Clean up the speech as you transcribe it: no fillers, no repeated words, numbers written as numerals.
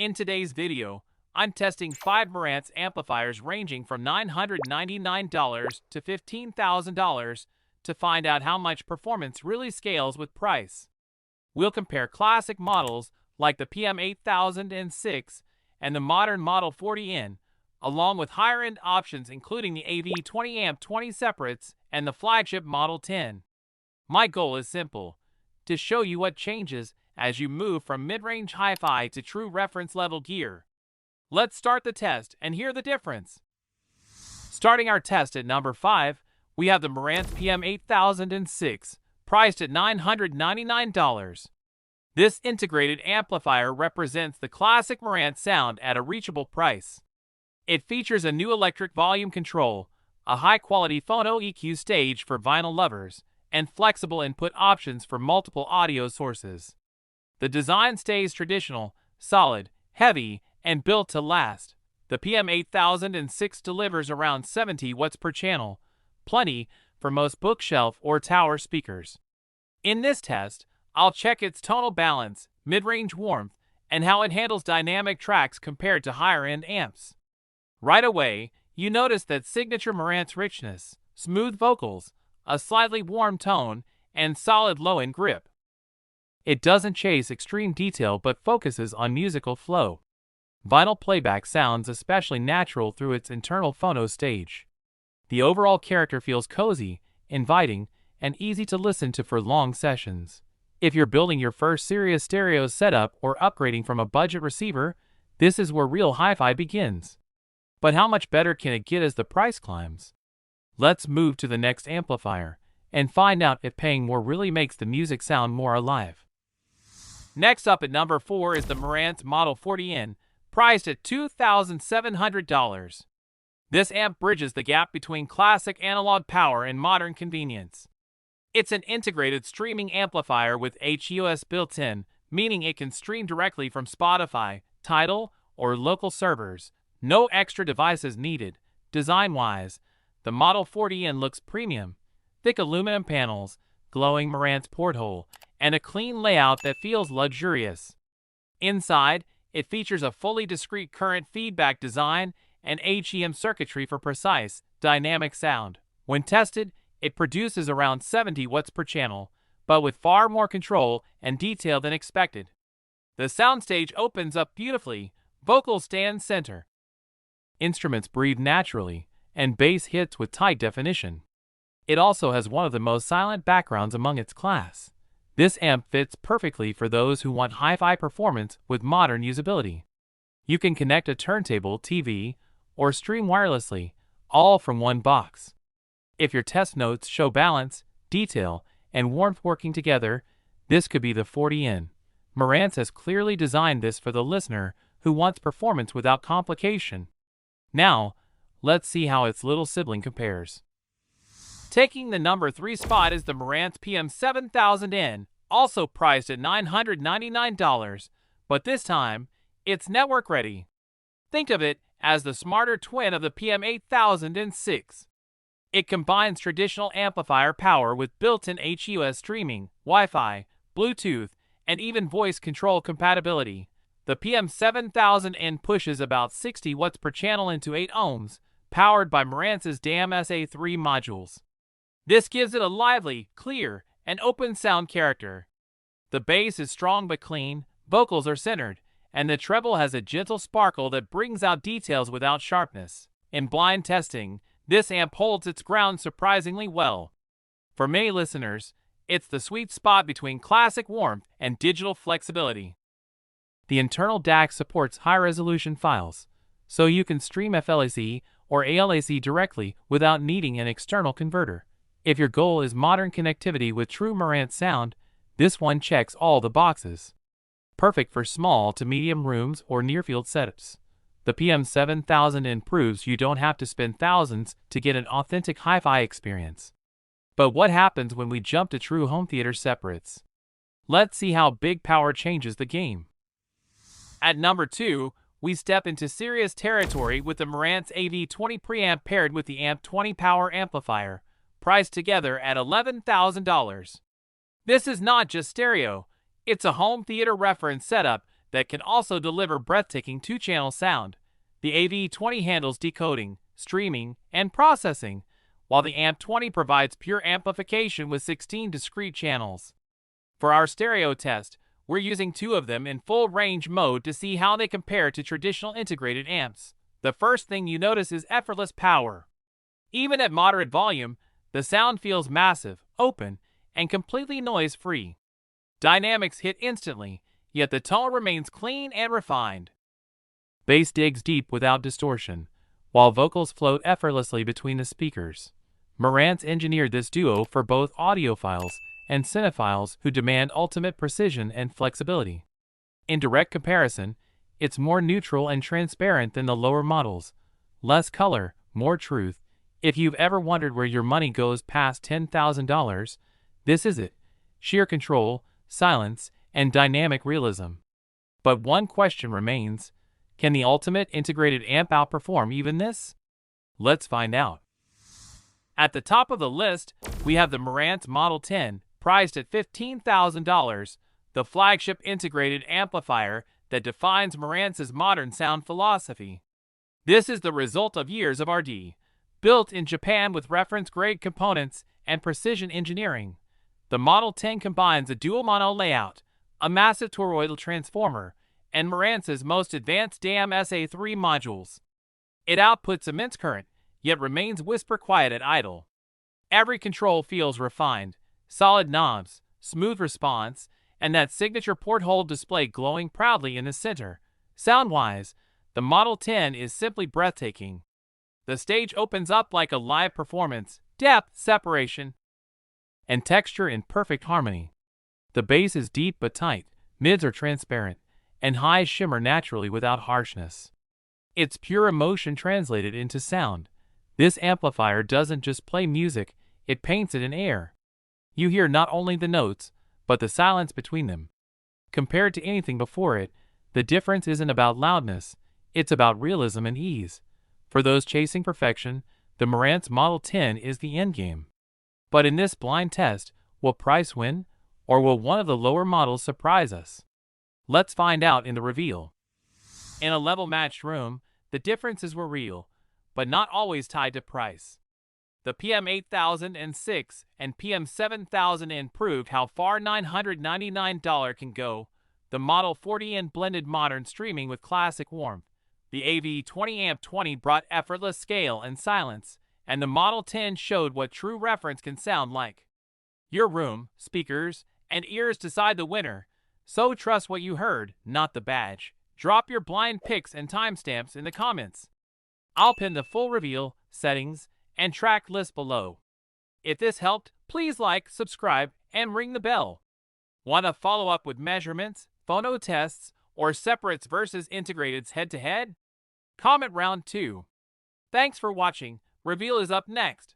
In today's video, I'm testing 5 Marantz amplifiers ranging from $999 to $15,000 to find out how much performance really scales with price. We'll compare classic models like the PM8006 and the modern Model 40N, along with higher-end options including the AV20 20 separates and the flagship Model 10. My goal is simple: to show you what changes as you move from mid-range hi-fi to true reference-level gear. Let's start the test and hear the difference. Starting our test at number 5, we have the Marantz PM8006, priced at $999. This integrated amplifier represents the classic Marantz sound at a reachable price. It features a new electric volume control, a high-quality Phono-EQ stage for vinyl lovers, and flexible input options for multiple audio sources. The design stays traditional, solid, heavy, and built to last. The PM8006 delivers around 70 watts per channel, plenty for most bookshelf or tower speakers. In this test, I'll check its tonal balance, mid-range warmth, and how it handles dynamic tracks compared to higher-end amps. Right away, you notice that signature Marantz richness, smooth vocals, a slightly warm tone, and solid low-end grip. It doesn't chase extreme detail but focuses on musical flow. Vinyl playback sounds especially natural through its internal phono stage. The overall character feels cozy, inviting, and easy to listen to for long sessions. If you're building your first serious stereo setup or upgrading from a budget receiver, this is where real hi-fi begins. But how much better can it get as the price climbs? Let's move to the next amplifier and find out if paying more really makes the music sound more alive. Next up at number 4 is the Marantz Model 40N, priced at $2,700. This amp bridges the gap between classic analog power and modern convenience. It's an integrated streaming amplifier with HUS built in, meaning it can stream directly from Spotify, Tidal, or local servers. No extra devices needed. Design-wise, the Model 40N looks premium. Thick aluminum panels, glowing Marantz porthole, and a clean layout that feels luxurious. Inside, it features a fully discrete current feedback design and HEM circuitry for precise, dynamic sound. When tested, it produces around 70 watts per channel, but with far more control and detail than expected. The soundstage opens up beautifully, vocals stand center. Instruments breathe naturally, and bass hits with tight definition. It also has one of the most silent backgrounds among its class. This amp fits perfectly for those who want hi-fi performance with modern usability. You can connect a turntable, TV, or stream wirelessly, all from one box. If your test notes show balance, detail, and warmth working together, this could be the 40N. Marantz has clearly designed this for the listener who wants performance without complication. Now, let's see how its little sibling compares. Taking the number 3 spot is the Marantz PM7000N, also priced at $999, but this time, it's network ready. Think of it as the smarter twin of the PM8006. It combines traditional amplifier power with built-in HUS streaming, Wi-Fi, Bluetooth, and even voice control compatibility. The PM7000N pushes about 60 watts per channel into 8 ohms, powered by Marantz's DAM-SA3 modules. This gives it a lively, clear, and open sound character. The bass is strong but clean, vocals are centered, and the treble has a gentle sparkle that brings out details without sharpness. In blind testing, this amp holds its ground surprisingly well. For many listeners, it's the sweet spot between classic warmth and digital flexibility. The internal DAC supports high-resolution files, so you can stream FLAC or ALAC directly without needing an external converter. If your goal is modern connectivity with true Marantz sound, this one checks all the boxes. Perfect for small to medium rooms or near-field setups. The PM7000N proves you don't have to spend thousands to get an authentic hi-fi experience. But what happens when we jump to true home theater separates? Let's see how big power changes the game. At number 2, we step into serious territory with the Marantz AV20 preamp paired with the AMP20 power amplifier, priced together at $11,000. This is not just stereo, it's a home theater reference setup that can also deliver breathtaking 2-channel sound. The AV20 handles decoding, streaming, and processing, while the AMP20 provides pure amplification with 16 discrete channels. For our stereo test, we're using 2 of them in full range mode to see how they compare to traditional integrated amps. The first thing you notice is effortless power. Even at moderate volume, the sound feels massive, open, and completely noise-free. Dynamics hit instantly, yet the tone remains clean and refined. Bass digs deep without distortion, while vocals float effortlessly between the speakers. Marantz engineered this duo for both audiophiles and cinephiles who demand ultimate precision and flexibility. In direct comparison, it's more neutral and transparent than the lower models. Less color, more truth. If you've ever wondered where your money goes past $10,000, this is it. Sheer control, silence, and dynamic realism. But one question remains: can the ultimate integrated amp outperform even this? Let's find out. At the top of the list, we have the Marantz Model 10, priced at $15,000, the flagship integrated amplifier that defines Marantz's modern sound philosophy. This is the result of years of R&D, built in Japan with reference-grade components and precision engineering. The Model 10 combines a dual mono layout, a massive toroidal transformer, and Marantz's most advanced DAM-SA3 modules. It outputs immense current, yet remains whisper-quiet at idle. Every control feels refined: solid knobs, smooth response, and that signature porthole display glowing proudly in the center. Sound-wise, the Model 10 is simply breathtaking. The stage opens up like a live performance, depth, separation, and texture in perfect harmony. The bass is deep but tight, mids are transparent, and highs shimmer naturally without harshness. It's pure emotion translated into sound. This amplifier doesn't just play music, it paints it in air. You hear not only the notes, but the silence between them. Compared to anything before it, the difference isn't about loudness, it's about realism and ease. For those chasing perfection, the Marantz Model 10 is the endgame. But in this blind test, will price win, or will one of the lower models surprise us? Let's find out in the reveal. In a level-matched room, the differences were real, but not always tied to price. The PM8006 and PM7000N proved how far $999 can go. The Model 40N blended modern streaming with classic warmth. The AV20 AMP20 brought effortless scale and silence, and the Model 10 showed what true reference can sound like. Your room, speakers, and ears decide the winner, so trust what you heard, not the badge. Drop your blind picks and timestamps in the comments. I'll pin the full reveal, settings, and track list below. If this helped, please like, subscribe, and ring the bell. Want to follow up with measurements, phono tests, or separates versus integrateds head-to-head? Comment round 2. Thanks for watching. Reveal is up next.